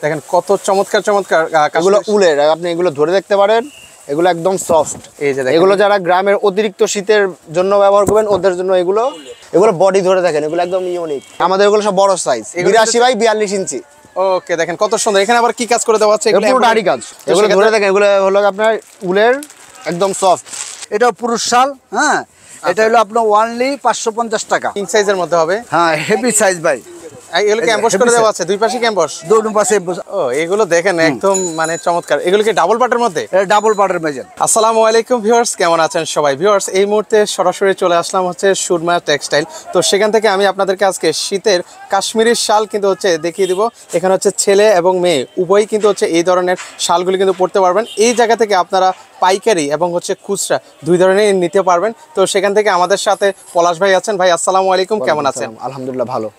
দেখেন কত চমৎকার চমৎকার এগুলো উলের, আপনি এগুলো ধরে দেখতে পারেন, এগুলো একদম সফট। এই যে এগুলো যারা গ্রামের অতিরিক্ত শীতের জন্য ব্যবহার করবেন ওদের জন্য এগুলো বডি ধরে দেখেন, এগুলো একদম ইউনিক। আমাদের এগুলো সব বড় সাইজ, 82 বাই 42 ইঞ্চি। ওকে, দেখেন কত সুন্দর। এখানে আবার কি কাজ করে দেওয়া আছে? এগুলো পুরো দাড়ি কাজ। এগুলো ধরে দেখেন, এগুলো হলো আপনার উলের একদম সফট। এটা পুরুষ শাল, হ্যাঁ। এটা হলো আপনার ওনলি 550 টাকা। কিং সাইজের মধ্যে হবে। হ্যাঁ, হেভি সাইজ ভাই। এগুলো কি এমবস করে দেওয়া আছে? দুই পাশে কি এমবস? দুই পাশে। ও, এগুলো দেখেন একদম মানে চমৎকার। এগুলো কি ডাবল পার্টের মধ্যে? এটা ডাবল পার্টের মেজান। আসসালামু আলাইকুম ভিউয়ার্স, কেমন আছেন সবাই? ভিউয়ার্স, এই মুহূর্তে সরাসরি চলে আসলাম হচ্ছে সুরমা টেক্সটাইল। তো সেখান থেকে আমি আপনাদেরকে আজকে শীতের কাশ্মীরি শাল কিন্তু হচ্ছে দেখিয়ে দিব। এখানে হচ্ছে ছেলে এবং মেয়ে উভয়ই কিন্তু হচ্ছে এই ধরনের শালগুলি কিন্তু পরতে পারবেন। এই জায়গা থেকে আপনারা পাইকারি এবং হচ্ছে খুচরা দুই ধরনের নিতে পারবেন। তো সেখান থেকে আমাদের সাথে পলাশ ভাই আছেন। ভাই আসসালামু আলাইকুম, কেমন আছেন? আলহামদুলিল্লাহ ভালো।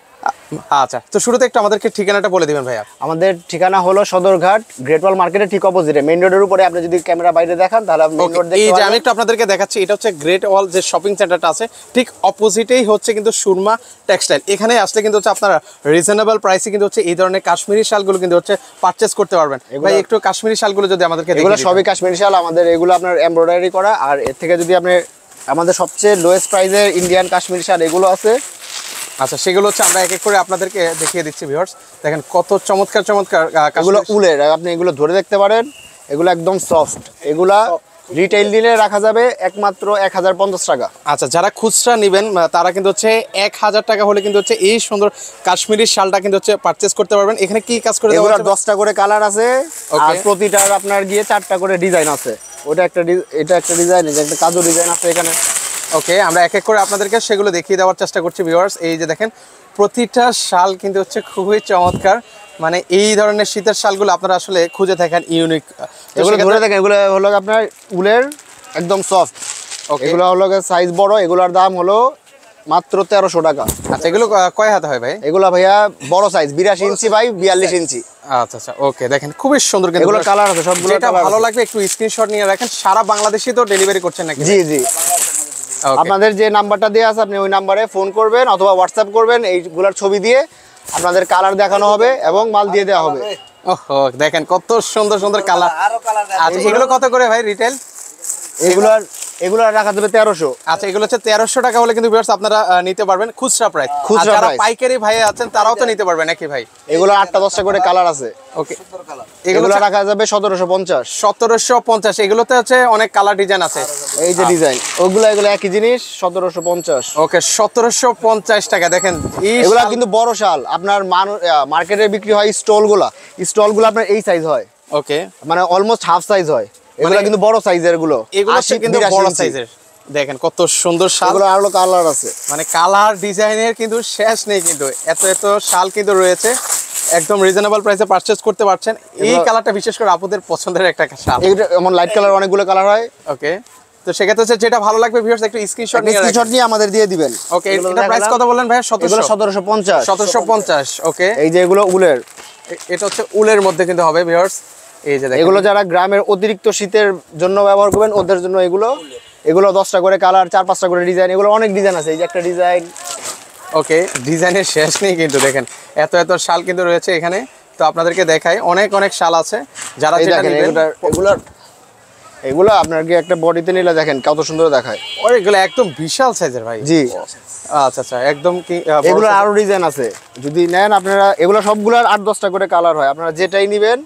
আচ্ছা, তো শুরুতে একটু আমাদেরকে ঠিকানাটা বলে দিবেন ভাইয়া। আমাদের ঠিকানা হলো সদরঘাট গ্রেট ওয়াল মার্কেটের ঠিক অপোজিটে, মেইন রোডের উপরে। আপনি যদি ক্যামেরা বাইরে দেখান তাহলে মেইন রোড দেখতে এই যে পাবেন। আমি একটু আপনাদেরকে দেখাচ্ছি, এটা হচ্ছে গ্রেট ওয়াল যে শপিং সেন্টারটা আছে ঠিক অপোজিটেই হচ্ছে কিন্তু সুরমা টেক্সটাইল। এখানে আসলে কিন্তু হচ্ছে আপনারা রিজনেবল প্রাইসে কিন্তু হচ্ছে এই ধরনের কাশ্মীরি শালগুলো কিন্তু হচ্ছে পারচেজ করতে পারবেন। ভাই একটু কাশ্মীরি শালগুলো যদি আমাদেরকে এগুলো সবই কাশ্মীরি শাল আমাদের, এগুলো আপনার এমব্রয়ডারি করা। আর এর থেকে যদি আপনি আমাদের সবচেয়ে লোয়েস্ট প্রাইসের ইন্ডিয়ান কাশ্মীরি শাল এগুলো আছে। আচ্ছা, সেগুলো হচ্ছে আমরা এক এক করে আপনাদেরকে দেখিয়ে দিচ্ছি ভিউয়ার্স। দেখেন কত চমৎকার চমৎকার। এগুলো উলের, আপনি এগুলো ধরে দেখতে পারেন, এগুলো একদম সফট। এগুলা রিটেইল দিলে রাখা যাবে একমাত্র 1050 টাকা। আচ্ছা, যারা খুচরা নেবেন তারা কিন্তু হচ্ছে 1000 টাকা হলে কিন্তু হচ্ছে এই সুন্দর কাশ্মীরি শালটা কিন্তু হচ্ছে পারচেজ করতে পারবেন। এখানে কি কাজ করে দেওয়া আছে? 10টা করে কালার আছে, আর প্রতিটার আপনার গিয়ে 4টা করে ডিজাইন আছে। ওটা একটা, এটা একটা ডিজাইন, এটা একটা কাজু ডিজাইন আছে এখানে। ওকে, আমরা এক এক করে আপনাদেরকে সেগুলো দেখিয়ে দেওয়ার চেষ্টা করছি ভিউয়ার্স। এই যে দেখেন প্রতিটা শাল কিন্তু হচ্ছে খুবই চমৎকার। মানে এই ধরনের শীতের শালগুলো আপনারা আসলে খুঁজে থাকেন ইউনিক। এগুলো ধরে দেখেন, এগুলো হলো আপনার উলের একদম সফট। এগুলো হলো সাইজ বড়, এগুলোর দাম হলো মাত্র 1300 টাকা। আচ্ছা, এগুলো কয় হাতে হয় ভাই? এগুলো ভাইয়া বড় সাইজ 82 ইঞ্চি বাই 42 ইঞ্চি। আচ্ছা আচ্ছা, ওকে, দেখেন খুবই সুন্দর। কিন্তু এগুলো কালার আছে সবগুলো। যেটা ভালো লাগবে একটু স্ক্রিনশট নিয়ে রাখেন। সারা বাংলাদেশে তো ডেলিভারি করছেন নাকি? জি জি। আপনাদের যে নাম্বারটা দেওয়া আছে আপনি ওই নাম্বারে ফোন করবেন অথবা হোয়াটসঅ্যাপ করবেন, এইগুলোর ছবি দিয়ে আপনাদের কালার দেখানো হবে এবং মাল দিয়ে দেওয়া হবে। ওহো, দেখেন কত সুন্দর সুন্দর কালার। আচ্ছা, এগুলো কত করে ভাই রিটেল? এগুলো রাখা যাবে 1300। আচ্ছা, এগুলো হচ্ছে 1300 টাকা হলে কিন্তু ভিউয়ার্স আপনারা নিতে পারবেন খুচরা প্রাইস। খুচরা যারা প্রাইস পাইকারি ভাই আছেন তারাও তো নিতে পারবেন নাকি ভাই? এগুলো 8টা 10টা করে কালার আছে। ওকে, এগুলো রাখা যাবে 1750। 1750। এগুলোতে হচ্ছে অনেক কালার ডিজাইন আছে। এই যে ডিজাইন এগুলো একই জিনিস, 1750। ওকে, 1750 টাকা। দেখেন এগুলো কিন্তু বড় শাল, আপনার মার্কেটে বিক্রি হয় স্টলগুলো আপনার এই সাইজ হয়। ওকে, মানে অলমোস্ট হাফ সাইজ হয়। এগুলো কিন্তু বড় সাইজের, এগুলো কিন্তু বড় সাইজের। দেখেন কত সুন্দর শাল। এগুলো আরো কালার আছে, মানে কালার ডিজাইনের কিন্তু শেষ নেই। কিন্তু এত এত শাল কিন্তু রয়েছে, একদম রিজনেবল প্রাইসে পারচেজ করতে পারছেন। এই কালারটা বিশেষ করে আপুদের পছন্দের একটা শাল। এটা এমন লাইট কালার অনেকগুলো কালার হয়। ওকে, তো সেক্ষেত্রে হচ্ছে যেটা ভালো লাগবে ভিউয়ার্স একটু স্ক্রিনশট নিয়ে আমাদের দিয়ে দিবেন। ওকে, এটা প্রাইস কত বললেন ভাই? 1750। 1750। ওকে, এই যে এগুলো উলের, এটা হচ্ছে উলের মধ্যে কিন্তু হবে ভিউয়ার্স। এই যে দেখেন এগুলো যারা গ্রামের অতিরিক্ত শীতের জন্য ব্যবহার করবেন ওদের জন্য এগুলো 10টা করে কালার, 4-5টা করে ডিজাইন। এগুলো অনেক ডিজাইন আছে, এই যে একটা ডিজাইন। ওকে, ডিজাইনের শেষ নেই কিন্তু। দেখেন এত এত শাল কিন্তু রয়েছে এখানে। তো আপনাদেরকে দেখাই, অনেক অনেক শাল আছে। যারা যেটা নেবেন এগুলো আপনার কি একটা বডিতে নিলে দেখেন কত সুন্দর দেখায়। ওরে, এগুলো একদম বিশাল সাইজের ভাই। জি। আচ্ছা আচ্ছা, একদম কি এগুলো আরো ডিজাইন আছে যদি নেন আপনারা। এগুলো সবগুলোর 8-10টা করে কালার হয়। আপনারা যেটাই নেবেন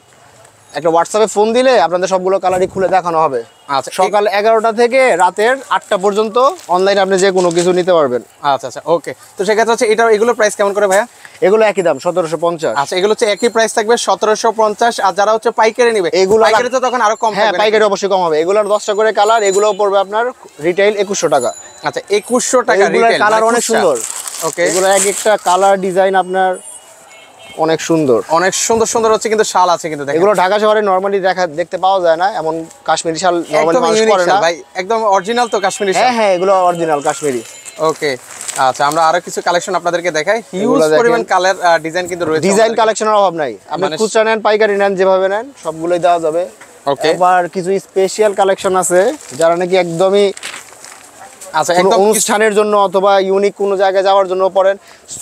একটা হোয়াটসঅ্যাপে ফোন দিলে আপনাদের সবগুলো কালারই খুলে দেখানো হবে। আচ্ছা, সকাল 11টা থেকে রাতের 8টা পর্যন্ত অনলাইনে আপনি যে কোনো কিছু নিতে পারবেন। আচ্ছা আচ্ছা, ওকে। তো সেক্ষেত্রে হচ্ছে এগুলোর প্রাইস কেমন করে ভাইয়া? এগুলো একই দাম 1750। আচ্ছা, এগুলো হচ্ছে একই প্রাইস থাকবে 1750। আর যারা হচ্ছে পাইকারি নেবে, এগুলো পাইকারি তো তখন আরো কম হবে। হ্যাঁ, পাইকারি অবশ্যই কম হবে। এগুলোর 10টা করে কালার, এগুলো পড়বে আপনার রিটেইল 2100 টাকা। আচ্ছা, 2100 টাকা রিটেইল। কালার অনেক সুন্দর। ওকে, এগুলো একটা কালার ডিজাইন আপনার অনেক সুন্দর। অনেক সুন্দর সুন্দর হচ্ছে কিন্তু শাল আছে কিন্তু। দেখেন এগুলো ঢাকা শহরে নরমালি দেখতে পাওয়া যায় না, এমন কাশ্মীরি শাল নরমালি মানুষ পরে না ভাই। একদম অরিজিনাল তো কাশ্মীরি শাল। হ্যাঁ, এগুলো অরিজিনাল কাশ্মীরি। ওকে, আচ্ছা, আমরা আরো কিছু কালেকশন আপনাদেরকে দেখাই। হিউজ পরিমাণ কালার ডিজাইন কিন্তু রয়েছে। ডিজাইন কালেকশনের অভাব নাই। আপনি খুচরা নেন, পাইকারি নেন, যেভাবে নেন সবগুলোই দেওয়া যাবে। ওকে, আবার কিছু স্পেশাল কালেকশন আছে যারা নাকি একদমই আচ্ছা, কোনো একদম অনুষ্ঠানের জন্য অথবা ইউনিক কোনো জায়গায় যাওয়ার জন্য পরেন।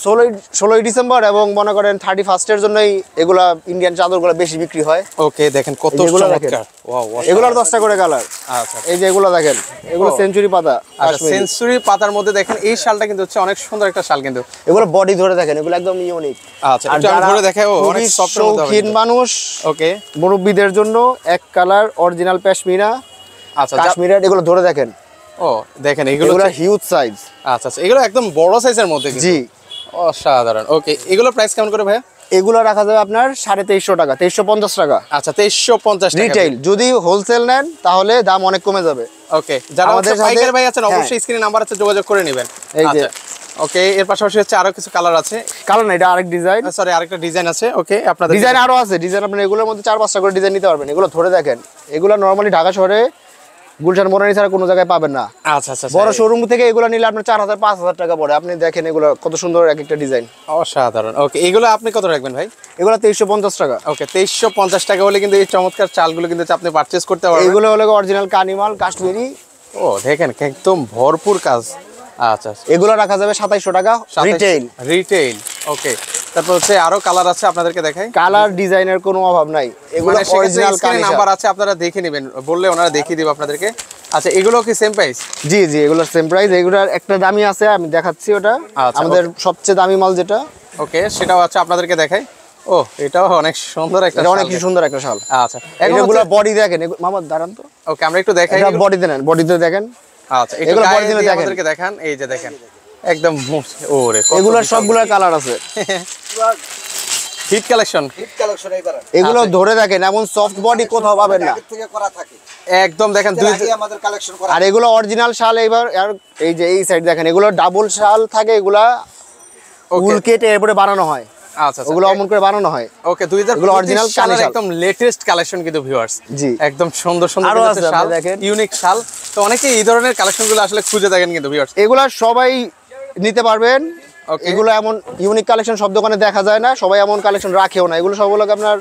16ই ডিসেম্বর এবং মনে করেন 31st জন্যই এগুলা ইন্ডিয়ান চাদরগুলো বেশি বিক্রি হয়। ওকে, দেখেন কত এগুলো দেখেন। চমৎকার। ওয়াও, এগুলোর 10টা করে কালার। আচ্ছা এই যে এগুলো দেখেন, এগুলো ও। সেঞ্চুরি পাতা আচ্ছা, কাশ্মীরি। সেঞ্চুরি পাতার মধ্যে দেখেন এই শালটা কিন্তু হচ্ছে অনেক সুন্দর একটা শাল কিন্তু। এগুলো বডি ধরে দেখেন, এগুলো একদম ইউনিক। আচ্ছা, একটু আমি ধরে দেখাই। ও অনেক সফট এর মধ্যে হবে শৌখিন মানুষ, ওকে। মুরব্বীদের জন্য এক কালার অরিজিনাল পশমিনা আচ্ছা, কাশ্মীরের। এগুলো ধরে দেখেন, ও দেখেন এগুলো এগুলো হিউজ সাইজ। আচ্ছা আচ্ছা, এগুলো একদম বড় সাইজের মধ্যে কিন্তু। জি, অসাধারণ। ওকে, এগুলো প্রাইস কেমন করে ভাইয়া? এগুলো রাখা যাবে আপনার 2350 টাকা, 2350 টাকা আচ্ছা, 2350 টাকা রিটেইল। যদি হোলসেল নেন তাহলে দাম অনেক কমে যাবে। ওকে, যারা আমাদের আমাদের সাথে- পাইকার ভাই আছেন হ্যাঁ। অবশ্যই স্ক্রিনে নাম্বার আছে, যোগাযোগ করে নেবেন। এই যে। আচ্ছা, ওকে, এর পাশাপাশি হচ্ছে আরো কিছু কালার আছে। কারণ এটা আরেক ডিজাইন, সরি, আরেকটা ডিজাইন আছে। ওকে, আপনাদের ডিজাইন আরো আছে। ডিজাইন আপনি এগুলোর মধ্যে 4-5টা করে ডিজাইন নিতে পারবেন। এগুলো ধরে দেখেন, এগুলো নরমালি ঢাকা শহরে গুলশান মোরানি ছাড়া কোনো জায়গায় পাবেন না। আচ্ছা আচ্ছা, বড় শোরুম থেকে এগুলো নিলে আপনার 4000-5000 টাকা পড়ে। আপনি দেখেন এগুলো কত সুন্দর এক একটা ডিজাইন। অসাধারণ। ওকে, এগুলো আপনি কত রাখবেন ভাই? এগুলো 2350 টাকা। ওকে, 2350 টাকা হলে কিন্তু এই চমৎকার চালগুলো কিন্তু আপনি পারচেজ করতে পারবেন। এগুলো হলো অরিজিনাল কানিমাল কাশ্মীরি। ও দেখেন একদম ভরপুর কাজ। আচ্ছা, এগুলো রাখা যাবে 2700 টাকা রিটেইল। রিটেইল। ওকে, তারপর হচ্ছে আরো কালার আছে, আপনাদেরকে দেখাই। কালার ডিজাইনের কোনো অভাব নাই। এগুলো মানে অরিজিনাল কানিশা। নাম্বার আছে, আপনারা দেখে নেবেন, বললে ওনারা দেখিয়ে দিবে আপনাদেরকে। আচ্ছা, এগুলো কি সেম প্রাইস? জি জি, এগুলোর সেম প্রাইস। এগুলোর একটা দামি আছে, আমি দেখাচ্ছি ওটা। আচ্ছা, আমাদের সবচেয়ে দামি মাল যেটা, ওকে, সেটাও আছে, আপনাদেরকে দেখাই। ও, এটাও অনেক সুন্দর একটা এটা অনেক শাল। সুন্দর একটা শাল। আচ্ছা, এখন এগুলো বডি দেখেন, মামা দাঁড়ান তো। ওকে, আমরা একটু দেখাই। এটা বডিতে নেন, বডিতে দেখেন। আচ্ছা, একটু এগুলো গায়ে বডিতে দিয়ে দেখেন। আমাদেরকে দেখান। এই যে দেখেন একদম ওরে, এগুলোর সবগুলোর কালার আছে। Hit collection. এগুলো আচ্ছা। ধরে দেখেন, এমন সফট বডি কোথাও পাবেন না। একদম দেখেন আর এগুলো অরিজিনাল শাল। এবার আর এই যে এই সাইড দেখেন, এগুলো ডাবল শাল থাকে। এগুলা উল কেটে এরপরে বানানো হয়। আচ্ছা, ওগুলো অমন করে বানানো হয়। ওকে, 2025 এগুলো original সালের কানি শাল। একদম লেটেস্ট কালেকশন কিন্তু ভিউয়ার্স। জি। একদম সুন্দর সুন্দর আরো কিন্তু আছে, শাল, আপনি দেখেন। ইউনিক শাল। তো অনেকে এই ধরনের কালেকশনগুলো আসলে খুঁজে দেখেন কিন্তু ভিউয়ার্স। এগুলা সবাই নিতে পারবেন। Okay. এগুলো এমন ইউনিক কালেকশন সব দোকানে দেখা যায় না, সবাই এমন কালেকশন রাখেও না। এগুলো সবগুলো আপনার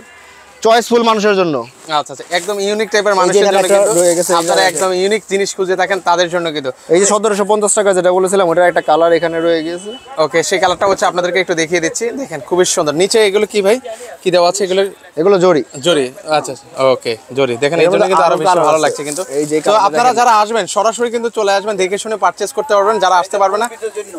চয়েসফুল মানুষের জন্য। আচ্ছা আচ্ছা, একদম ইউনিক টাইপের মানুষের এখানে জন্য একটা কিন্তু রয়ে গেছে, এই আপনারা জায়গায়। একদম ইউনিক জিনিস খুঁজে থাকেন তাদের জন্য কিন্তু। এই যে 1750 টাকা যেটা বলেছিলাম, ওটার একটা কালার এখানে রয়ে গেছে। ওকে, সেই কালারটা হচ্ছে আপনাদেরকে একটু দেখিয়ে দিচ্ছি। দেখেন খুবই সুন্দর। নিচে এগুলো কি ভাই, কি দেওয়া আছে এগুলো? এগুলো জরি। জরি। আচ্ছা, ওকে, জরি। দেখেন এই জন্য কিন্তু আরো বেশি ভালো লাগছে কিন্তু। এই যে তো কালারটা আপনারা দেখেন। যারা আসবেন সরাসরি কিন্তু চলে আসবেন, দেখে শুনে পারচেজ করতে পারবেন। যারা আসতে পারবে না,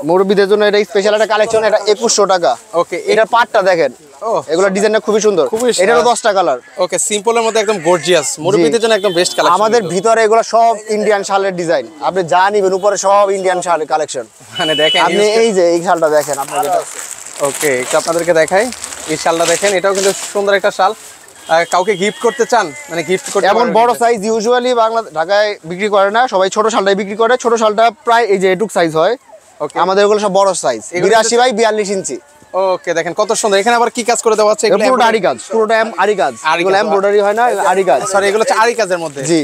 মুরব্বীদের জন্য এটা স্পেশাল একটা কালেকশন। এটা 2100 টাকা। ওকে, এটার পাটটা দেখেন। ও এগুলো ডিজাইনটা খুবই সুন্দর। খুবই এটারও 10টা কালার। ওকে, সিম্পলের মধ্যে একদম গর্জিয়াস, মুরব্বিদের জন্য একদম বেস্ট কালেকশন। আমাদের ভিতরে এগুলো সব ইন্ডিয়ান শালের ডিজাইন। আপনি যা নিবেন উপরে সব ইন্ডিয়ান শালের কালেকশন। মানে দেখেন আপনি এই যে এই শালটা দেখেন, আপনার যেটা ওকে, একটু আপনাদেরকে দেখাই। এই শালটা দেখেন, এটাও কিন্তু সুন্দর একটা শাল। কাউকে গিফট করতে চান, মানে গিফট করতে এমন পারবেন বড় কিন্তু। সাইজ ইউজুয়ালি ঢাকায় বিক্রি করে না, সবাই ছোট শালটাই বিক্রি করে। ছোট শালটা প্রায় এই যে এটুক সাইজ হয়। ওকে, আমাদের এগুলো সব বড় সাইজ, এগুলো 82 বাই 42 ইঞ্চি। ওকে, দেখেন কত সুন্দর। এখানে আবার কি কাজ করে দেওয়া আছে? এগুলো পুরোটা আরি কাজ, পুরোটা আরি কাজ। আরি এগুলো কাজ। এমব্রয়ডারি হয় না, আরি কাজ। সরি, এগুলো হচ্ছে আরি কাজের মধ্যে। জি,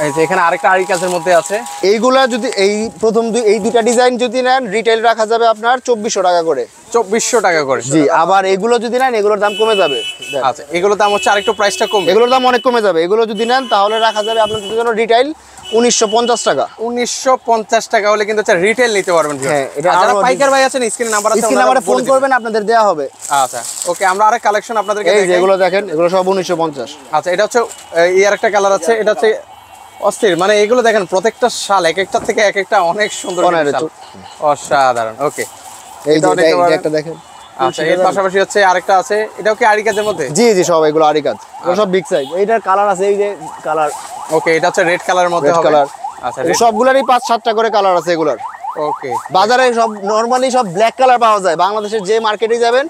এই যে এখানে আরেকটা আরি কাজের মধ্যে আছে। এইগুলা যদি এই প্রথম এই দুইটা ডিজাইন যদি নেন, রিটেল রাখা যাবে আপনার 2400 টাকা করে। 2400 টাকা করে। জি, আবার এগুলো যদি নেন, এগুলোর দাম কমে যাবে। দেখ, আচ্ছা, এগুলো দাম হচ্ছে আরেকটু প্রাইসটা কম। এগুলোর দাম অনেক কমে যাবে। এগুলো যদি নেন তাহলে রাখা যাবে আপনাদের জন্য রিটেল 1950 টাকা। 1950 টাকা হলে কিন্তু হচ্ছে রিটেল নিতে পারবেন। হ্যাঁ, এটা আর যারা আরো পাইকার ভাই আছেন স্ক্রিনে নাম্বার আছে, স্ক্রিন ওনারা নাম্বারে ফোন বলে দিবেন। করবেন, আপনাদের দেয়া হবে। আচ্ছা, ওকে, আমরা আরেক কালেকশন আপনাদেরকে এই যে দেখাই। এগুলো দেখেন, এগুলো সব 1950। আচ্ছা, এটা হচ্ছে এই আরেকটা কালার আছে, এটা হচ্ছে অস্থির। মানে এগুলো দেখেন প্রত্যেকটা শাল এক একটা থেকে এক একটা অনেক সুন্দর অনেক শাল। অসাধারণ। ওকে, এই যে এটাও নিতে পারেন। একটা দেখেন। আচ্ছা, এর পাশাপাশি হচ্ছে আরেকটা আছে, এটাও কি আরি কাজের মধ্যে? জি জি, সব এগুলো আরি কাজ। এগুলো সব বিগ সাইজ। এইটার কালার আছে, এই যে কালার, ওকে, এটা হচ্ছে রেড কালারের মধ্যে রেড হবে। কালার। আচ্ছা, সবগুলোরই 5-7টা করে কালার আছে এগুলার। ওকে, বাজারে সব নরমালি সব ব্ল্যাক কালার পাওয়া যায়। বাংলাদেশের যে মার্কেটে যাবেন,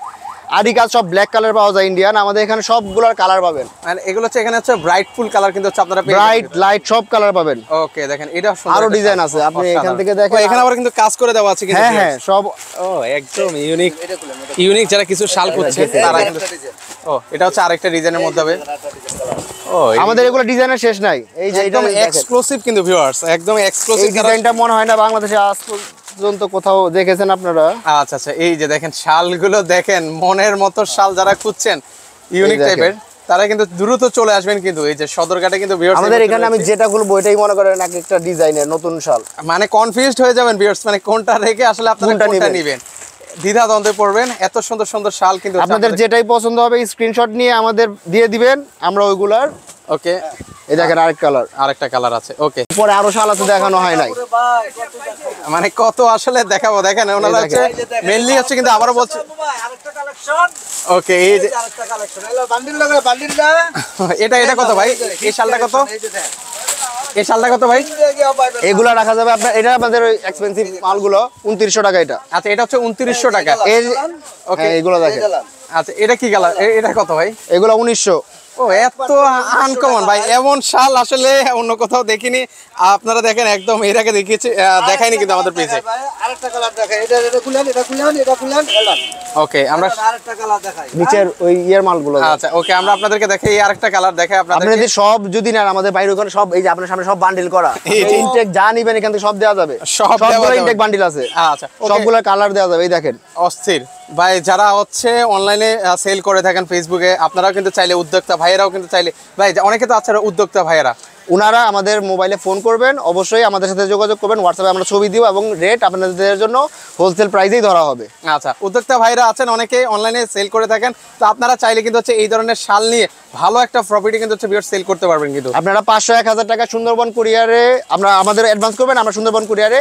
আরি কাজ সব ব্ল্যাক কালার পাওয়া যায় ইন্ডিয়ান। আমাদের এখানে সবগুলোর কালার পাবেন। আর এগুলো হচ্ছে এখানে হচ্ছে ব্রাইট ফুল কালার কিন্তু হচ্ছে আপনারা পেয়ে ব্রাইট লাইট সব কালার পাবেন। ওকে, দেখেন এটা সুন্দর আরো একটা ডিজাইন শাল। আছে, আপনি এখান অসাধারণ। থেকে দেখেন। ও, এখানে আবার কিন্তু কাজ করে দেওয়া আছে কিন্তু। হ্যাঁ হ্যাঁ, সব ও, একদম ইউনিক ইউনিক যারা কিছু শাল করছে তারা কিন্তু। ও, এটা হচ্ছে আরেকটা ডিজাইনের মধ্যে হবে। ও, আমাদের এগুলো ডিজাইনের শেষ নাই। এই যে একদম এটা এক্সক্লুসিভ কিন্তু ভিউয়ার্স, একদম এক্সক্লুসিভ। এই ডিজাইনটা মনে হয় না বাংলাদেশে আজ পর্যন্ত কোথাও দেখেছেন আপনারা। আচ্ছা আচ্ছা, এই যে দেখেন শালগুলো দেখেন, মনের মতো শাল যারা খুঁজছেন ইউনিক দেখেন। টাইপের, তারা কিন্তু দ্রুত চলে আসবেন কিন্তু এই যে সদরঘাটে কিন্তু viewers আমাদের এখানে আমি যেটা খুলবো এটাই মনে করেন এক একটা ডিজাইনের নতুন শাল। মানে কনফিউজড হয়ে যাবেন ভিউয়ার্স, মানে কোনটা রেখে আসলে আপনারা কোনটা কোনটা নিবেন। নেবেন, দ্বিধা দ্বন্দ্বে পড়বেন। এত সুন্দর সুন্দর শাল কিন্তু আপনাদের যেটাই পছন্দ হবে স্ক্রিনশট নিয়ে আমাদের দিয়ে দিবেন, আমরা ওইগুলার। ওকে, এই দেখেন আরেক কালার, আরেকটা কালার আছে। ওকে, পরে আরো শাল আছে দেখানো হয় নাই। মানে কত আসলে দেখাবো, দেখেন ওনারা হচ্ছে মেইনলি হচ্ছে কিন্তু আবারও বলছে। ওকে, এই যে এটা কত ভাই, এই শালটা কত, এই শালটা কত ভাই? এগুলা রাখা যাবে আপনার, এটা আমাদের ওই এক্সপেন্সিভ মালগুলো 2900 টাকা এটা। আচ্ছা, এটা হচ্ছে 2900 টাকা। এই ওকে, এগুলো দেখেন। আচ্ছা, এটা কি কালার, এটা কত ভাই? এগুলো 1900। ও, এত আনকমন ভাই, এমন শাল আসলে অন্য কোথাও দেখিনি। আপনারা দেখেন একদম এর আগে দেখিয়েছি, দেখাইনি কিন্তু আমাদের পেজে। আরেকটা কালার দেখাই, এটা খুলেন, এটা খুলেন, এটা খুলেন, এলান। ওকে, আমরা আরেকটা কালার দেখাই। নিচের ওই ইয়ের মালগুলো। আচ্ছা, ওকে, আমরা আপনাদেরকে দেখাই আরেকটা কালার দেখাই আপনি আপনাদের। যদি সব যদি নেন আমাদের বাইরে ওখানে সব এই যে আপনার সামনে সব বান্ডিল করা, এই যে। ইনটেক যা নিবেন এখান থেকে সব দেওয়া যাবে, সব দেওয়া সবগুলো যাবে। ইনটেক বান্ডিল আছে। আচ্ছা, ওকে। সবগুলো কালার দেওয়া যাবে, এই দেখেন। অস্থির ভাই, যারা হচ্ছে অনলাইনে সেল করে থাকেন ফেসবুকে, আপনারাও কিন্তু চাইলে, উদ্যোক্তা ভাইয়েরাও কিন্তু চাইলে, ভাই অনেকে তো আছে উদ্যোক্তা ভাইয়েরা, ওনারা আমাদের মোবাইলে ফোন করবেন, অবশ্যই আমাদের সাথে যোগাযোগ করবেন, হোয়াটসঅ্যাপে আমরা ছবি দিব এবং রেট আপনাদের জন্য হোলসেল প্রাইসেই ধরা হবে। আচ্ছা, উদ্যোক্তা ভাইরা আছেন অনেকে অনলাইনে সেল করে থাকেন, তো আপনারা চাইলে কিন্তু হচ্ছে এই ধরনের শাল নিয়ে ভালো একটা প্রফিটে কিন্তু হচ্ছে ভিউয়ার সেল করতে পারবেন কিন্তু। আপনারা 500-1000 টাকা সুন্দরবন কুরিয়ারে আমরা আমাদের অ্যাডভান্স করবেন, আমরা সুন্দরবন কুরিয়ারে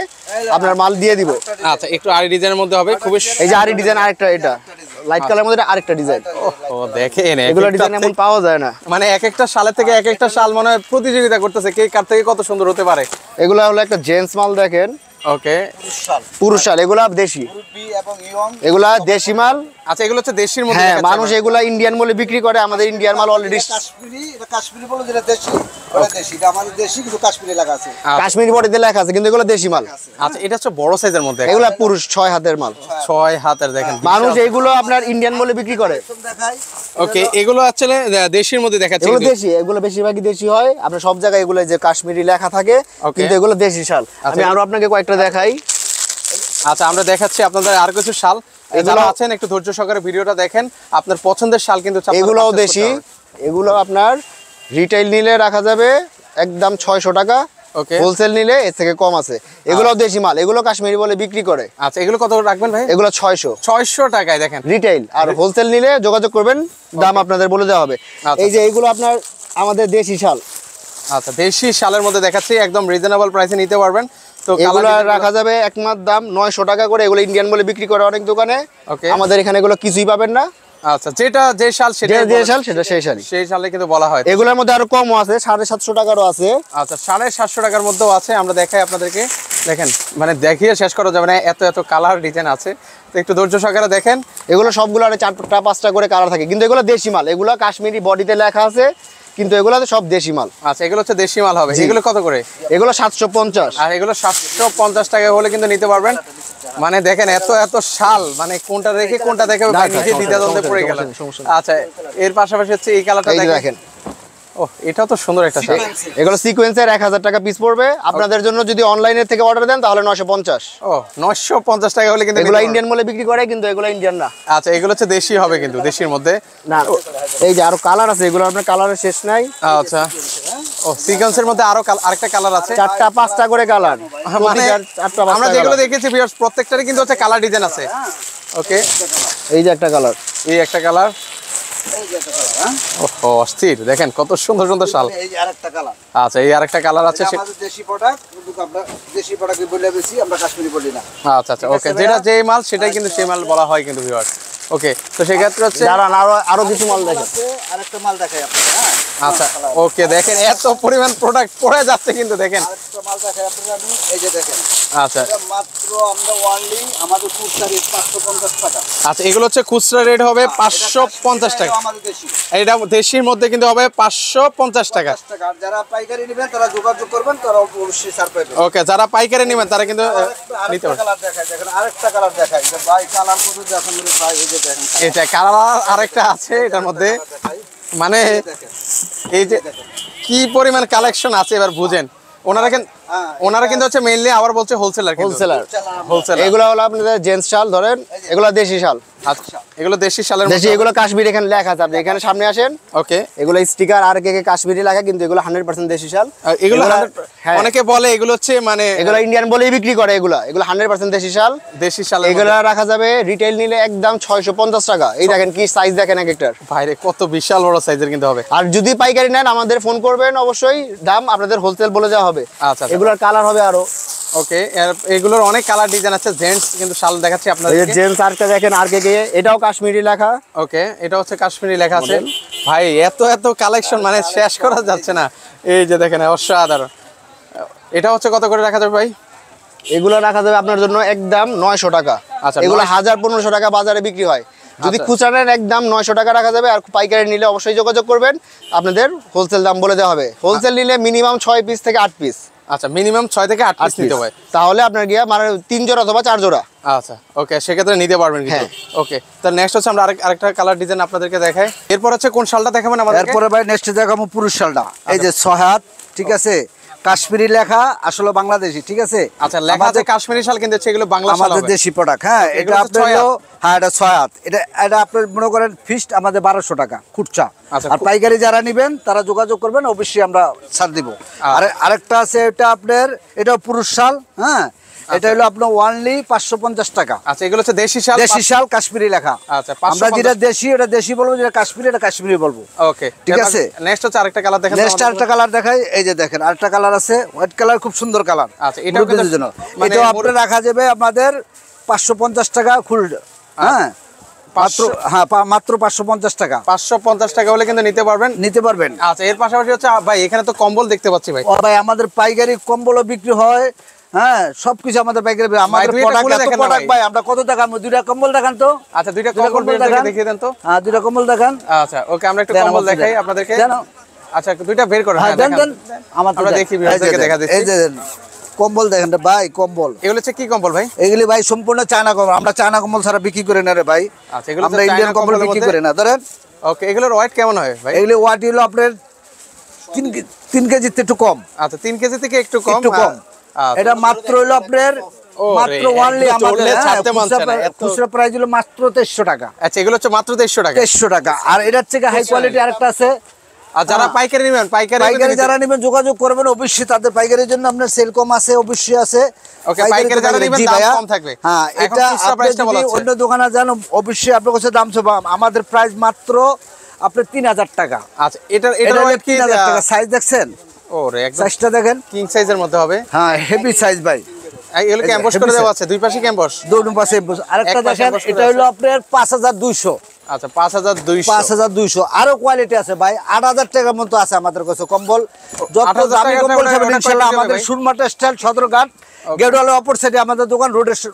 আপনার মাল দিয়ে দিব। আচ্ছা, একটু আরি ডিজাইনের মধ্যে হবে, খুবই এই যে আরি ডিজাইন আরেকটা, এটা লাইট কালারের মধ্যে আরেকটা ডিজাইন। ও দেখেন, এগুলো ডিজাইন এমন পাওয়া যায় না। মানে এক একটা শালের থেকে এক একটা শাল মনে হয় প্রতিযোগিতা করতেছে, কে কার থেকে কত সুন্দর হতে পারে। এগুলো হলো একটা জেন্টস মাল দেখেন, ওকে, পুরুষ শাল, এগুলা দেশি, এগুলা দেশি মাল। আচ্ছা, এগুলো হচ্ছে দেশির মধ্যে হ্যাঁ, দেখাচ্ছে মানুষ আমরা। এগুলা ইন্ডিয়ান বলে বিক্রি করে, আমাদের ইন্ডিয়ান মাল অলরেডি কাশ্মীরি, এটা কাশ্মীরি বলে যেটা দেশি, ওটা দেশি, এটা আমাদের দেশি কিন্তু কাশ্মীরি লেখা আছে। কাশ্মীরি বডিতে লেখা আছে, কিন্তু এগুলো দেশি মাল। আচ্ছা, এটা হচ্ছে বড় সাইজের মধ্যে, এগুলা পুরুষ 6 হাতের মাল। 6 হাতের দেখেন মানুষ এইগুলো আপনার ইন্ডিয়ান বলে বিক্রি করে। দেখাই, ওকে, এগুলো আসলে দেশির মধ্যে দেখাচ্ছে এগুলো কিন্তু। দেশি, এগুলো বেশিরভাগই দেশি হয়। আপনার সব জায়গায় এগুলো যে কাশ্মীরি লেখা থাকে, Okay. কিন্তু এগুলো দেশি শাল। আমি আরো আপনাকে কয়েকটা দেখাই। আচ্ছা, আমরা দেখাচ্ছি আপনাদের আর কিছু শাল। এগুলো- যারা আছেন একটু ধৈর্য সহকারে ভিডিওটা দেখেন, আপনার পছন্দের শাল কিন্তু আপনার এগুলোও purchase করতে দেশি, হবে। এগুলো আপনার রিটেইল নিলে রাখা যাবে একদম 600 টাকা, ওকে, হোলসেল নিলে এর থেকে কম আছে। এগুলোও দেশি মাল, এগুলো কাশ্মীরি বলে বিক্রি করে। আচ্ছা, এগুলো কত রাখবেন ভাই? এগুলো 600 600 টাকায় দেখেন। রিটেইল, আর হোলসেল নিলে যোগাযোগ করবেন, দাম আপনাদের বলে দেওয়া হবে। আচ্ছা, এই যে এইগুলো আপনার আমাদের দেশি শাল, আচ্ছা, দেশি শালের মধ্যে দেখাচ্ছি, একদম রিজনেবল প্রাইসে নিতে পারবেন। তো এগুলো colour রাখা যাবে একমাত্র দাম 900 টাকা করে। এগুলো ইন্ডিয়ান বলে বিক্রি করে অনেক দোকানে, ওকে, আমাদের এখানে এগুলো কিছুই পাবেন না। আচ্ছা, যেটা যে শাল সেটা যে শাল সেটা সেই শালই। সেই শালে কিন্তু বলা হয়। এগুলোর মধ্যে আরো কমও আছে, 750 টাকারও আছে। আচ্ছা, 750 টাকার মধ্যেও আছে, আমরা দেখাই আপনাদেরকে। দেখেন, মানে দেখিয়ে শেষ করা যাবে না, এত এত কালার ডিজাইন আছে, তো একটু ধৈর্য সহকারে দেখেন। এগুলো সবগুলো আরে 4টা-5টা করে কালার থাকে, কিন্তু এগুলো দেশি মাল। এগুলো কাশ্মীরি বডিতে লেখা আছে, কিন্তু এগুলো সব দেশি মাল। আচ্ছা, এগুলো হচ্ছে দেশি মাল হবে। জি। এগুলো কত করে? এগুলো 750। আর এগুলো 750 টাকা হলে কিন্তু নিতে পারবেন। মানে দেখেন এত এত শাল, মানে কোনটা রেখে কোনটা দেখে ভাই নিজে দ্বিধাদ্বন্দ্বে পড়ে গেলেন। আচ্ছা, এর পাশাপাশি হচ্ছে এই কালারটা এই যে দেখেন। দেখেন, ও, এটাও তো সুন্দর একটা শাল। এগুলো সিকোয়েন্সের 1000 টাকা পিস পড়বে। আপনাদের জন্য যদি অনলাইনের থেকে অর্ডার দেন তাহলে 950। ও, 950 টাকা হলে কিন্তু এগুলো নিতে পারবেন। ইন্ডিয়ান বলে বিক্রি করে, কিন্তু এগুলো ইন্ডিয়ান না। আচ্ছা, এগুলো হচ্ছে দেশি হবে কিন্তু, দেশির মধ্যে। না, এই যে আরো কালার আছে, এগুলো আপনার কালারের শেষ নাই। আচ্ছা, ও, সিকোয়েন্সের মধ্যে আরো আরেকটা কালার আছে। 4টা-5টা করে কালার, মানে আমরা যেগুলো দেখেছি ভিউয়ার্স, প্রত্যেকটারই কিন্তু হচ্ছে কালার ডিজাইন আছে। ওকে, এই যে একটা কালার, এই একটা কালার। ও, অস্থির, দেখেন কত সুন্দর সুন্দর শাল। এই যে আরেকটা কালার, আচ্ছা, এই আরেকটা কালার আছে। এটা আমাদের দেশি প্রোডাক্ট, কিন্তু আমরা দেশি প্রোডাক্ট বলে বেশি, আমরা কাশ্মীরি বলি না। আচ্ছা, আচ্ছা, ওকে, যেটা যে মাল সেটাই কিন্তু সেই মাল বলা হয় কিন্তু ভিউয়ার্স। ওকে, তো সেক্ষেত্রে হচ্ছে দাঁড়ান আরো আরো কিছু মাল দেখেন। আরেকটা মাল দেখাই আপনাদের, হ্যাঁ আচ্ছা, ওকে, দেখেন এত পরিমাণ প্রোডাক্ট পড়ে যাচ্ছে কিন্তু, দেখেন। আরেকটা মাল দেখাই আপনাদের আমি, এই যে দেখেন, আচ্ছা, এটা মাত্র আমরা অনলি আমাদের খুচরা রেট 550 টাকা। আচ্ছা, এগুলো হচ্ছে খুচরা রেট হবে 550 টাকা। আমাদের দেশি এটা দেশির মধ্যে কিন্তু হবে 550 টাকা। 50 টাকা। আর যারা পাইকারি নেবেন তারা যোগাযোগ করবেন, তারা অবশ্যই ছাড় পাবেন। ওকে, যারা পাইকারি নেবেন তারা কিন্তু নিতে আরেকটা পারবে। কালার দেখাই, দেখেন আরেকটা কালার দেখাই, যে ভাই কালার কত দেখেন রে ভাই, এই যে দেখেন এটা কালার আরেকটা আছে এটার মধ্যে, দেখাই, মানে দেখেন এই যে কি পরিমাণ কালেকশন আছে এবার বুঝেন। ওনারা ওনারা কিন্তু হচ্ছে মেইনলি আবার বলছে হোলসেলার হোলসেলার। হোলসেলার। এগুলো হলো আপনাদের জেন্টস শাল, ধরেন এগুলো দেশি শাল। আচ্ছা এগুলো দেশি শালের দেশি, এগুলো কাশ্মীরি, এখানে লেখা আছে, আপনি এখানে সামনে আসেন। ওকে এগুলো স্টিকার আর কে কাশ্মীরি লেখা, কিন্তু এগুলো 100% দেশি শাল। এগুলো হ্যাঁ, অনেকে বলে এগুলো হচ্ছে মানে এগুলো ইন্ডিয়ান বলেই বিক্রি করে। এগুলো 100% দেশি শাল। দেশি শাল। এগুলো রাখা যাবে রিটেল নিলে একদম 650 টাকা। এই দেখেন কি সাইজ, দেখেন এক একটার। বাইরে কত বিশাল বড় সাইজের কিন্তু হবে। আর যদি পাইকারি নেন আমাদের ফোন করবেন, অবশ্যই দাম আপনাদের হোলসেল বলে দেওয়া হবে। আচ্ছা এগুলোর কালার হবে আরো। ওকে এগুলোর অনেক কালার ডিজাইন আছে। জেন্টস কিন্তু শাল দেখাচ্ছি এই আপনাদের। জেন্টস আরটা দেখেন, আর কে এটাও কাশ্মীরি লেখা। ওকে এটা হচ্ছে কাশ্মীরি লেখা আছে। ভাই এত এত কালেকশন মানে শেষ করা যাচ্ছে না। এই যে দেখেন অসাধারণ। এটা হচ্ছে কত করে রাখা যাবে ভাই? এগুলো রাখা যাবে আপনার জন্য একদম 900 টাকা। আচ্ছা, এগুলো 900 1000-1500 টাকা বাজারে বিক্রি হয়। যদি আচ্ছা। খুচরা নেন একদম 900 টাকা রাখা যাবে। আর পাইকারি নিলে অবশ্যই যোগাযোগ করবেন, আপনাদের হোলসেল দাম বলে দেওয়া হবে। হোলসেল নিলে মিনিমাম 6 পিস থেকে 8 পিস। আচ্ছা মিনিমাম 6 থেকে 8 পিস নিতে হয়। তাহলে আপনার গিয়া মানে 3 জোড়া অথবা 4 জোড়া। আচ্ছা ওকে সেক্ষেত্রে নিতে পারবেন কিন্তু। ওকে তো নেক্সট হচ্ছে আমরা আরেকটা কালার ডিজাইন আপনাদেরকে দেখাই। এরপর হচ্ছে কোন শালটা দেখাবেন আমাদেরকে? এরপরে ভাই নেক্সট দেখাবো পুরুষ শালটা। এই যে 6 হাত, ঠিক আছে, কাশ্মীরি লেখা, আসলে বাংলাদেশি, ঠিক আছে। আচ্ছা লেখা আছে কাশ্মীরি শাল, কিন্তু এগুলো বাংলা শাল আমাদের হবে। দেশি প্রোডাক্ট। হ্যাঁ এটা এগুলো হচ্ছে আপনার 6 হলো, হ্যাঁ এটা 6 হাত। এটা আপনার মনে করেন ফিক্সড আমাদের 1200 টাকা খুচরা। আচ্ছা, আর পাইকারি যারা নেবেন তারা যোগাযোগ করবেন, অবশ্যই আমরা ছাড় দিব। আর আরেকটা আছে, এটা আপনার, এটাও পুরুষ শাল। হ্যাঁ এটা হলো আপনার অনলি 550 টাকা। আচ্ছা এগুলো হচ্ছে দেশি শাল। দেশি শাল কাশ্মীরি লেখা। আচ্ছা আমরা যেটা দেশি এটা দেশি বলবো, যেটা কাশ্মীরি এটা কাশ্মীরি বলবো। ওকে ঠিক আছে। নেক্সট হচ্ছে আরেকটা কালার দেখেন। নেক্সট আরেকটা কালার দেখাই। এই যে দেখেন আরেকটা কালার আছে, হোয়াইট কালার, খুব সুন্দর কালার। আচ্ছা এটাও কিন্তু জন্য মানে এটাও আপনার রাখা যাবে আমাদের 550 টাকা ফুল। হ্যাঁ মাত্র, হ্যাঁ মাত্র 550 টাকা। 550 টাকা হলে কিন্তু নিতে পারবেন। নিতে পারবেন। আচ্ছা এর পাশাপাশি হচ্ছে ভাই এখানে তো কম্বল দেখতে পাচ্ছি ভাই। ও ভাই আমাদের পাইকারি কম্বলও বিক্রি হয়। হ্যাঁ সবকিছু আমাদের পাইকারি। আমাদের দুইটা প্রোডাক্ট খুলে এত দেখেন না প্রোডাক্ট ভাই। ভাই, আমরা কত টাকা, দুইটা কম্বল দেখান তো। আচ্ছা দুইটা কম্বল দেখিয়ে দেন তো। হ্যাঁ দুইটা কম্বল দেখান। আচ্ছা ওকে আমরা একটু দেন কম্বল আমাদের দেখাই দেন। আপনাদেরকে। দেন। আচ্ছা দুইটা বের করেন। হ্যাঁ হ্যাঁ দেন দেন। আমরা দেখি ভিউয়ারদেরকে দেখা দিচ্ছি। এই যে কম্বল দেখেন ভাই, কম্বল। এগুলো হচ্ছে কি কম্বল ভাই? এগুলি ভাই সম্পূর্ণ চায়না কম্বল। আমরা চায়না কম্বল ছাড়া বিক্রি করি না রে ভাই। আচ্ছা এগুলো আমরা ইন্ডিয়ান কম্বল বিক্রি করি না। ধরেন ওকে এগুলোর ওয়েট কেমন হয় ভাই? এগুলি ওয়াট হলো আপনার 3 কেজিতে একটু কম। আচ্ছা 3 কেজি থেকে একটু কম। একটু কম। আচ্ছা। এটা মাত্র হলো আপনার মাত্র অনলি আমাদের খুচরা প্রাইস হলো মাত্র 2300 টাকা। আচ্ছা এগুলো হচ্ছে মাত্র 2300 টাকা। 2300 টাকা। আর এটার থেকে হাই কোয়ালিটি আরেকটা আছে। আর যারা পাইকারি নেবেন, পাইকারি যারা নেবেন যোগাযোগ করবেন, অবশ্যই তাদের পাইকারির জন্য আপনার সেল কম আছে, অবশ্যই আছে। ওকে পাইকারি যারা নেবেন দাম কম থাকবে। হ্যাঁ এখন এটা খুচরা আপনি প্রাইসটা বলা যদি হচ্ছে। অন্য দোকানে যান অবশ্যই আপনার কাছে দাম চাবো। আমাদের প্রাইস মাত্র আপনার 3000 টাকা। আচ্ছা এটার ওয়েট কি? 3000 টাকা। সাইজ দেখছেন? ওরে একদম সাইজটা দেখেন, কিং সাইজের মধ্যে হবে। হ্যাঁ হেভি সাইজ ভাই। এগুলো কি এমবস করে দেওয়া আছে? দুই পাশে কি এমবস? দুটো পাশে। আরেকটা এক পাশে দেখেন, এমবস করে এটা হলো আপনার 5200। আচ্ছা 5200। 5200। আরো কোয়ালিটি আছে ভাই, 8000 টাকার মতো আছে আমাদের কাছে কম্বল। যত 8000 দামি টাকা কম্বল খাবেন ওটা ইনশাআল্লাহ quality আমাদের হবে ভাই। সুরমা টেক্সটাইল সদরঘাট গেটওয়ালের অপর সাইডে আমাদের দোকান,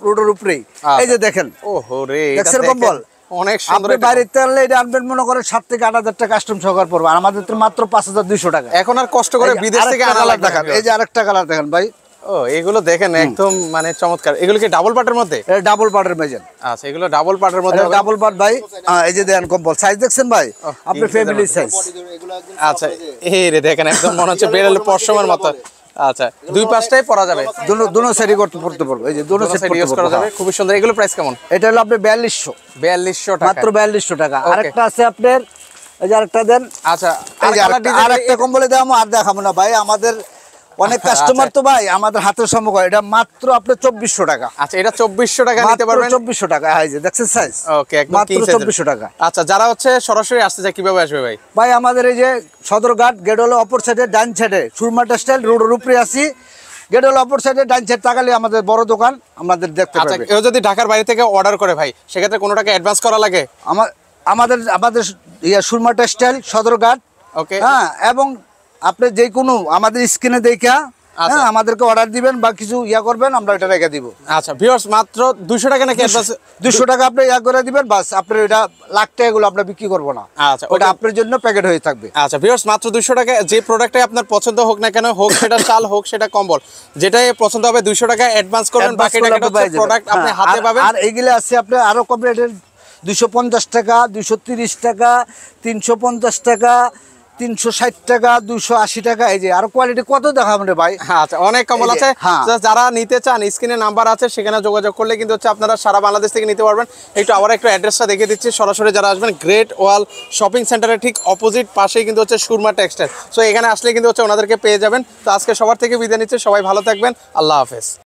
রোডের উপরেই। এই যে দেখেন, ওহো রে এটা দেখছেন দেখেন কম্বল? অনেক সুন্দর। আপনি বাইরেতে আনলে এটা আনবেন মনে করেন 7 থেকে 8000 টাকা কাস্টম সহকার পড়বে। আর আমাদের তো মাত্র 5200 টাকা। এখন আর কষ্ট করে বিদেশ থেকে আনা কালার লাগবে দেখেন। না। এই যে আরেকটা কালার দেখেন ভাই। ও এগুলো দেখেন একদম মানে চমৎকার। এগুলো কি ডাবল পাটের মধ্যে? এটা ডাবল পার্টের মেজেন। আচ্ছা এগুলো ডাবল পাটের মধ্যে হবে। ডাবল পার্ট ভাই। এই যে দেখেন কম্বল সাইজ দেখছেন ভাই, আপনার ফ্যামিলি সাইজ। আচ্ছা এই রে দেখেন একদম মনে হচ্ছে বেরেল পশমের মতো। আচ্ছা দুই পাশটাই পরা যাবে। দুনো সাইডে করতে পড়তে পারবে। এই যে দুনো সাইড ইউজ করা যাবে। খুব সুন্দর। এগুলো প্রাইস কেমন? এটা হলো আপনার 4200। 4200 টাকা। মাত্র 4200 টাকা। আরেকটা আছে আপনার, এই যে আরেকটা দেন। আচ্ছা এই যে আরেকটা কম্বলে দাম আর দেখাবো না ভাই, আমাদের অনেক কাস্টমার তো ভাই আমাদের হাতের সম্মুখ। এটা মাত্র আপনার 2400 টাকা। আচ্ছা এটা 2400 টাকা নিতে পারবেন। 2400 টাকা। এই যে দেখছেন সাইজ। ওকে একদম মাত্র কিং সাইজ। 2400 টাকা। আচ্ছা যারা হচ্ছে সরাসরি আসতে চায় কিভাবে আসবে ভাই? ভাই আমাদের এই যে সদরঘাট গেটওয়াল অপর সাইডে ডান সাইডে সুরমা টেক্সটাইল রোডের উপরে আছি। গেটওয়াল অপর সাইডে ডান সাইড তাকালে আমাদের বড় দোকান, আমাদের দেখতে আচ্ছা পাবে। কেউ যদি ঢাকার বাইরে থেকে অর্ডার করে ভাই সেক্ষেত্রে কোনো টাকা অ্যাডভান্স করা লাগে? আমাদের সুরমা টেক্সটাইল সদরঘাট। ওকে হ্যাঁ এবং আপনি যে কোনো আমাদের স্ক্রিনে দেখা হ্যাঁ আমাদেরকে অর্ডার দিবেন বা কিছু ইয়া করবেন, আমরা এটা রেখে দিব। আচ্ছা ভিউয়ার্স মাত্র 200 টাকা নাকি অ্যাডভান্স? 200 টাকা আপনি ইয়া করে দিবেন, বাস আপনার এটা লাখ টাকা গুলো আমরা বিক্রি করবো না। আচ্ছা ওটা আপনার জন্য প্যাকেট হয়ে থাকবে। আচ্ছা ভিউয়ার্স মাত্র 200 টাকা যে প্রোডাক্টটাই আপনার পছন্দ হোক না কেন, হোক সেটা শাল হোক সেটা কম্বল, যেটাই পছন্দ হবে 200 টাকা অ্যাডভান্স করবেন, বাকি টাকাটা হচ্ছে প্রোডাক্ট আপনি হাতে পাবেন। আর এগুলো আছে আপনার আরো কম রেটের, 250 টাকা, 230 টাকা, 350 টাকা, 360 টাকা, 280 টাকা। এই যে আরো কোয়ালিটি কত দেখাবো রে ভাই। আচ্ছা, অনেক কম্বল এই যে, আছে। হ্যাঁ। তো যারা নিতে চান স্ক্রিনে নাম্বার আছে, সেখানে যোগাযোগ করলে কিন্তু হচ্ছে আপনারা সারা বাংলাদেশ থেকে নিতে পারবেন। একটু আবার একটু অ্যাড্রেসটা দেখে দিচ্ছি। সরাসরি যারা আসবেন গ্রেট ওয়াল শপিং সেন্টারের ঠিক অপোজিট পাশেই কিন্তু হচ্ছে সুরমা টেক্সটাইল। সো এখানে আসলে কিন্তু হচ্ছে ওনাদেরকে পেয়ে যাবেন। তো আজকে সবার থেকে বিদায় নিচ্ছে, সবাই ভালো থাকবেন, আল্লাহ হাফেজ।